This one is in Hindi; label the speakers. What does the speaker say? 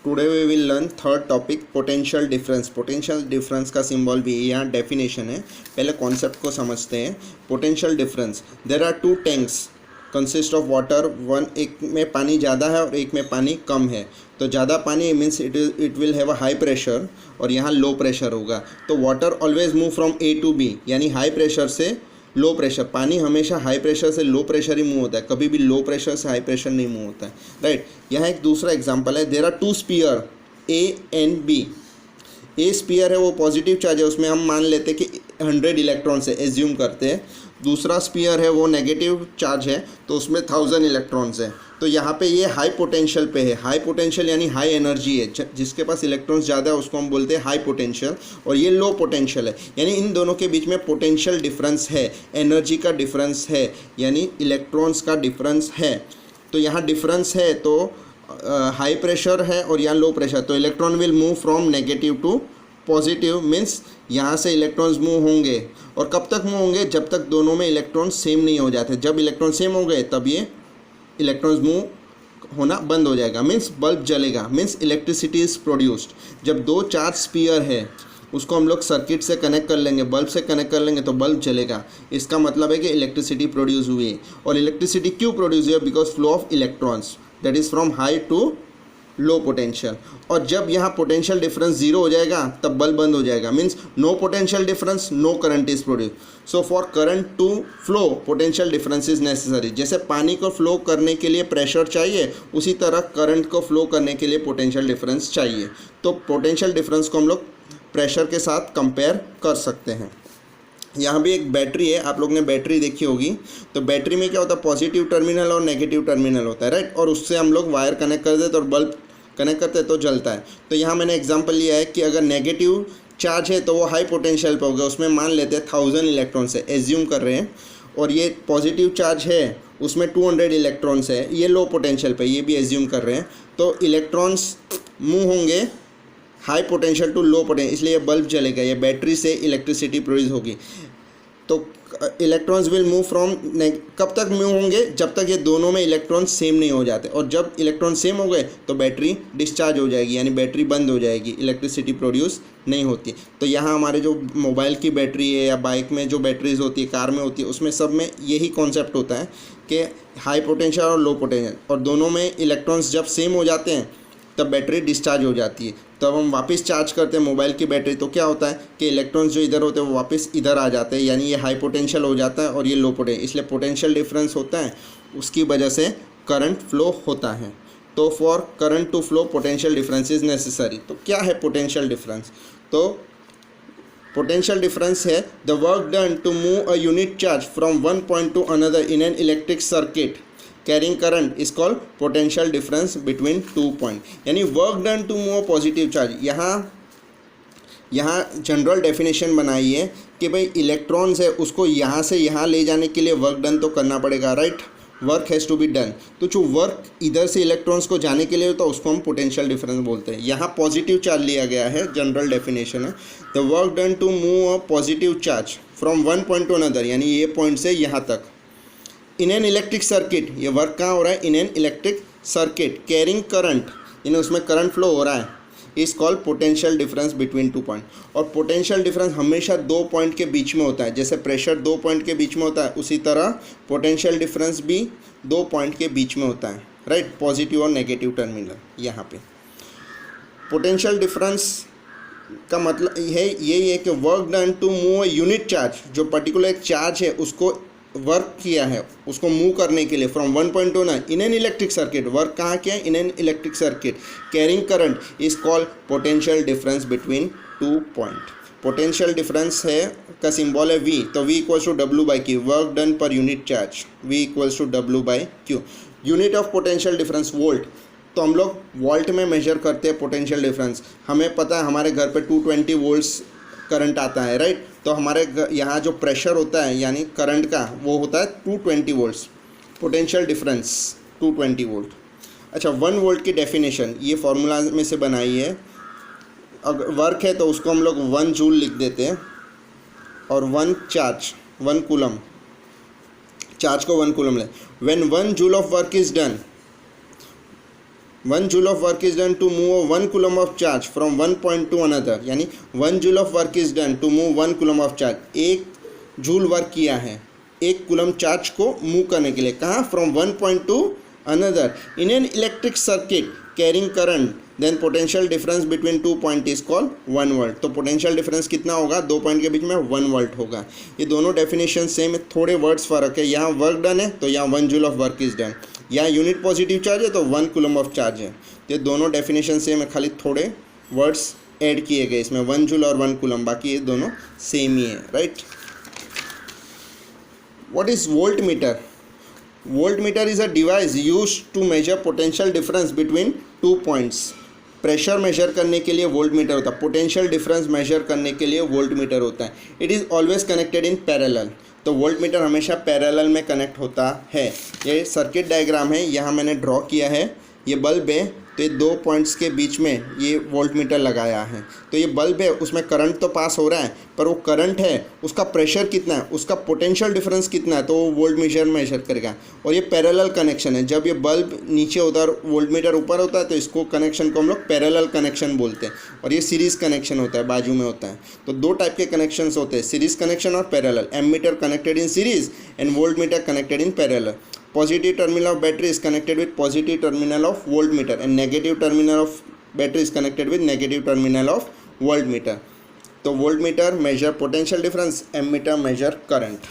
Speaker 1: Today we will learn third topic potential difference. Potential difference का सिंबल भी यहाँ डेफिनेशन है। पहले कॉन्सेप्ट को समझते हैं। Potential difference, there are two tanks consist of water, one एक में पानी ज़्यादा है और एक में पानी कम है। तो ज़्यादा पानी means it will have a high pressure और यहाँ लो प्रेशर होगा। तो water always move from A to B, यानी हाई प्रेशर से लो प्रेशर। पानी हमेशा हाई प्रेशर से लो प्रेशर ही मूव होता है, कभी भी लो प्रेशर से हाई प्रेशर नहीं मूव होता है, राइट। यहाँ एक दूसरा एग्जांपल है, there are two sphere A and B. A sphere है वो पॉजिटिव चार्ज है, उसमें हम मान लेते हैं कि 100 इलेक्ट्रॉन्स है, एज्यूम करते हैं। दूसरा स्पीयर है वो नेगेटिव चार्ज है, तो उसमें 1000 इलेक्ट्रॉन्स है। तो यहाँ पे ये हाई पोटेंशियल पे है। हाई पोटेंशियल यानी हाई एनर्जी है, जिसके पास इलेक्ट्रॉन्स ज़्यादा है उसको हम बोलते हैं हाई पोटेंशियल, और ये लो पोटेंशियल है, यानी इन दोनों के बीच में पोटेंशियल डिफरेंस है, एनर्जी का डिफरेंस है, यानी इलेक्ट्रॉन्स का डिफरेंस है। तो यहाँ डिफरेंस है तो हाई प्रेशर है और यहाँ लो प्रेशर, तो electron will move from negative to positive, means यहाँ से इलेक्ट्रॉन्स मूव होंगे। और कब तक मूव होंगे? जब तक दोनों में इलेक्ट्रॉन सेम नहीं हो जाते। जब इलेक्ट्रॉन सेम हो गए तब ये इलेक्ट्रॉन्स मूव होना बंद हो जाएगा, मीन्स बल्ब जलेगा, मीन्स इलेक्ट्रिसिटी इज प्रोड्यूस्ड। जब दो चार्ज स्पीयर है उसको हम लोग सर्किट से कनेक्ट कर लेंगे, बल्ब से कनेक्ट कर लेंगे तो बल्ब जलेगा। इसका मतलब है कि इलेक्ट्रिसिटी प्रोड्यूस हुई है। और इलेक्ट्रिसिटी क्यों प्रोड्यूस हुई है? Because flow of electrons, that is from high to low potential. और जब यहाँ पोटेंशियल डिफरेंस जीरो हो जाएगा तब बल्ब बंद हो जाएगा, means no potential difference, no current is produce. So for current to flow potential difference is necessary. जैसे पानी को फ्लो करने के लिए प्रेशर चाहिए, उसी तरह करंट को फ्लो करने के लिए पोटेंशियल डिफरेंस चाहिए। तो पोटेंशियल डिफरेंस को हम लोग प्रेशर के साथ कंपेयर कर सकते हैं। यहाँ भी एक बैटरी है, आप लोग ने बैटरी देखी होगी। तो बैटरी में क्या होता है? पॉजिटिव टर्मिनल और नेगेटिव टर्मिनल होता है, राइट। और उससे हम लोग वायर कनेक्ट कर देते और बल्ब कनेक्ट करते हैं तो जलता है। तो यहाँ मैंने एग्जांपल लिया है कि अगर नेगेटिव चार्ज है तो वो हाई पोटेंशियल पे होगा, उसमें मान लेते हैं 1000 इलेक्ट्रॉन्स है, एज्यूम कर रहे हैं। और ये पॉजिटिव चार्ज है उसमें 200 इलेक्ट्रॉन्स है, ये लो पोटेंशियल पे, ये भी एज्यूम कर रहे हैं। तो इलेक्ट्रॉन्स मूव होंगे high potential to low potential, इसलिए बल्ब जलेगा। ये बैटरी से इलेक्ट्रिसिटी प्रोड्यूस होगी। तो इलेक्ट्रॉन्स विल मूव फ्रॉम, कब तक मूव होंगे? जब तक ये दोनों में इलेक्ट्रॉन्स सेम नहीं हो जाते। और जब इलेक्ट्रॉन सेम हो गए तो बैटरी डिस्चार्ज हो जाएगी, यानी बैटरी बंद हो जाएगी, इलेक्ट्रिसिटी प्रोड्यूस नहीं होती। तो यहाँ हमारे जो मोबाइल की बैटरी है या बाइक में जो बैटरीज होती है, कार में होती है, उसमें सब में यही कॉन्सेप्ट होता है कि हाई पोटेंशियल और लो पोटेंशियल, और दोनों में इलेक्ट्रॉन्स जब सेम हो जाते हैं तब बैटरी डिस्चार्ज हो जाती है। तब हम वापस चार्ज करते हैं मोबाइल की बैटरी, तो क्या होता है कि इलेक्ट्रॉन्स जो इधर होते हैं वो वापस इधर आ जाते हैं, यानी ये हाई पोटेंशियल हो जाता है और ये लो पोटेंशियल। इसलिए पोटेंशियल डिफरेंस होता है, उसकी वजह से करंट फ्लो होता है। तो for current to flow potential difference is necessary. तो क्या है पोटेंशियल डिफरेंस? तो पोटेंशियल डिफरेंस है the work done to move a unit charge from one point to another in an electric circuit carrying current is called potential difference between two point, यानी work done to move positive charge. यहाँ जनरल डेफिनेशन बनाई है कि भाई इलेक्ट्रॉन्स है उसको यहाँ से यहाँ ले जाने के लिए वर्क डन तो करना पड़ेगा, right. Work has to be done. तो जो वर्क इधर से इलेक्ट्रॉन्स को जाने के लिए होता है उसको हम पोटेंशियल डिफरेंस बोलते हैं। यहाँ पॉजिटिव चार्ज लिया गया है, जनरल डेफिनेशन है the work done to move a positive charge from one point to another, यानी ये पॉइंट से यहाँ तक। इन एन इलेक्ट्रिक सर्किट, ये वर्क कहाँ हो रहा है? In an electric circuit carrying current, यानी उसमें करंट फ्लो हो रहा है, is called potential difference between two point. और पोटेंशियल डिफरेंस हमेशा दो पॉइंट के बीच में होता है। जैसे प्रेशर दो पॉइंट के बीच में होता है, उसी तरह पोटेंशियल डिफरेंस भी दो पॉइंट के बीच में होता है, राइट। पॉजिटिव और नेगेटिव टर्मिनल। यहाँ पे पोटेंशियल डिफरेंस का मतलब है यही है कि work done to move a unit charge, जो पर्टिकुलर एक चार्ज है उसको वर्क किया है, उसको मूव करने के लिए फ्रॉम वन पॉइंट टू ना in an electric circuit, work कहाँ किया है? In an electric circuit carrying current is called potential difference between two point. Potential difference है का सिंबल है V, तो V equals to W by Q, work done per unit charge, V equals to W by Q। Unit of potential difference volt, तो हम लोग वोल्ट में मेजर करते हैं पोटेंशियल डिफरेंस। हमें पता है हमारे घर पे 220 वोल्ट्स करंट आता है, राइट। तो हमारे यहाँ जो प्रेशर होता है यानी करंट का वो होता है 220 वोल्ट्स, पोटेंशियल डिफरेंस 220 वोल्ट। अच्छा, 1 वोल्ट की डेफिनेशन ये फार्मूला में से बनाई है। अगर वर्क है तो उसको हम लोग 1 जूल लिख देते हैं, और 1 चार्ज 1 कूलम, चार्ज को 1 कूलम ले। When 1 joule of work is done, 1 joule of work is done to move 1 coulomb of charge from one point to another, यानी 1 joule of work is done to move 1 coulomb of charge, 1 joule work किया है 1 कूलम चार्ज को मूव करने के लिए, कहाँ, from one point to another in an electric circuit carrying current, then potential difference between 2 point is called 1 volt. तो पोटेंशियल डिफरेंस कितना होगा, 2 पॉइंट के बीच में 1 वोल्ट होगा। ये दोनों डेफिनेशन सेम है, थोड़े वर्ड्स फ़र्क है, यहाँ वर्क डन है तो यहाँ 1 joule of work is done, यहाँ यूनिट पॉजिटिव चार्ज है तो 1 कूलम ऑफ चार्ज है। ये दोनों डेफिनेशन सेम है, खाली थोड़े वर्ड्स ऐड किए गए इसमें, 1 जूल और 1 कूलम, बाकी ये दोनों सेम ही है, right. What is volt meter? Voltmeter is a device used to measure potential difference between 2 points. Pressure measure करने के लिए वोल्टमीटर होता है, पोटेंशियल डिफरेंस मेजर करने के लिए वोल्टमीटर होता है। It is always connected in parallel, तो वोल्टमीटर हमेशा पैरेलल में कनेक्ट होता है। ये सर्किट डायग्राम है, यहाँ मैंने ड्रॉ किया है, ये बल्ब है तो ये 2 पॉइंट्स के बीच में ये वोल्टमीटर लगाया है। तो ये बल्ब है, उसमें करंट तो पास हो रहा है, पर वो करंट है उसका प्रेशर कितना है, उसका पोटेंशियल डिफरेंस कितना है, तो वो वोल्टमीटर मेजर करेगा। और ये पैरेलल कनेक्शन है, जब ये बल्ब नीचे होता है और वोल्टमीटर ऊपर होता है तो इसको कनेक्शन को हम लोग पैरेलल कनेक्शन बोलते हैं। और ये सीरीज़ कनेक्शन होता है, बाजू में होता है। तो 2 टाइप के कनेक्शंस होते हैं, सीरीज़ कनेक्शन और parallel. Ammeter connected in series and voltmeter connected in parallel. Positive terminal of battery is connected with positive terminal of voltmeter and negative terminal of battery is connected with negative terminal of voltmeter. तो voltmeter measure potential difference, ammeter measure current.